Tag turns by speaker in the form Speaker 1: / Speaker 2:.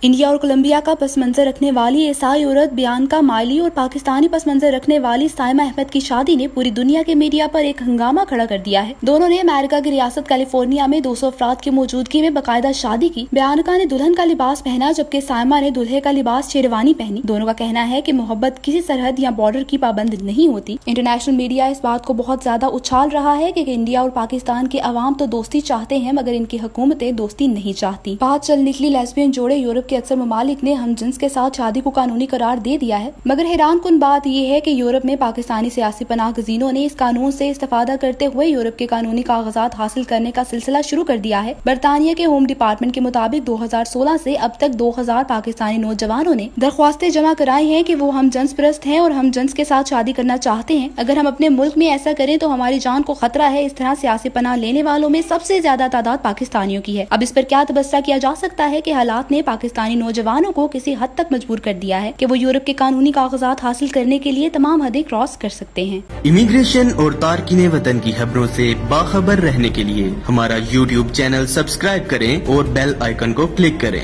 Speaker 1: India اور Colombia کا پس منظر رکھنے والی عیسائی عورت بیانکا مائلی اور پاکستانی پس منظر رکھنے والی سائمہ احمد کی شادی نے پوری دنیا کے میڈیا پر ایک ہنگامہ کھڑا کر دیا ہے۔ دونوں نے امریکہ کی ریاست کیلیفورنیا میں 200 افراد کی موجودگی میں باقاعدہ شادی کی۔ بیانکا نے دلہن کا لباس پہنا جبکہ سائمہ نے دلہے کا لباس شیروانی پہنی۔ دونوں کا کہنا ہے کہ محبت کسی سرحد یا بارڈر کی پابند نہیں ہوتی۔ انٹرنیشنل میڈیا اس بات کو بہت زیادہ اچھال رہا ہے کہ انڈیا اور پاکستان کے عوام تو دوستی چاہتے ہیں مگر ان کی حکومتیں دوستی نہیں چاہتی۔ بات چل نکلی لیسبین جوڑے یورپ کے اکثر ممالک نے ہم جنس کے ساتھ شادی کو قانونی قرار دے دیا ہے، مگر حیران کن بات یہ ہے کہ یورپ میں پاکستانی سیاسی پناہ گزینوں نے اس قانون سے استفادہ کرتے ہوئے یورپ کے قانونی کاغذات حاصل کرنے کا سلسلہ شروع کر دیا ہے۔ برطانیہ کے ہوم ڈپارٹمنٹ کے مطابق 2016 سے اب تک 2000 پاکستانی نوجوانوں نے درخواستیں جمع کرائی ہیں کہ وہ ہم جنس پرست ہیں اور ہم جنس کے ساتھ شادی کرنا چاہتے ہیں۔ اگر ہم اپنے ملک میں ایسا کریں تو ہماری جان کو خطرہ ہے۔ اس طرح سیاسی پناہ لینے والوں میں سب سے زیادہ تعداد پاکستانیوں کی ہے۔ اب اس پر کیا تبصرہ کیا جا سکتا ہے کہ حالات نے پاکستانی نوجوانوں کو کسی حد تک مجبور کر دیا ہے کہ وہ یورپ کے قانونی کاغذات حاصل کرنے کے لیے تمام حدیں کراس کر سکتے ہیں۔
Speaker 2: امیگریشن اور تارکین وطن کی خبروں سے باخبر رہنے کے لیے ہمارا YouTube چینل سبسکرائب کریں اور بیل آئیکن کو کلک کریں۔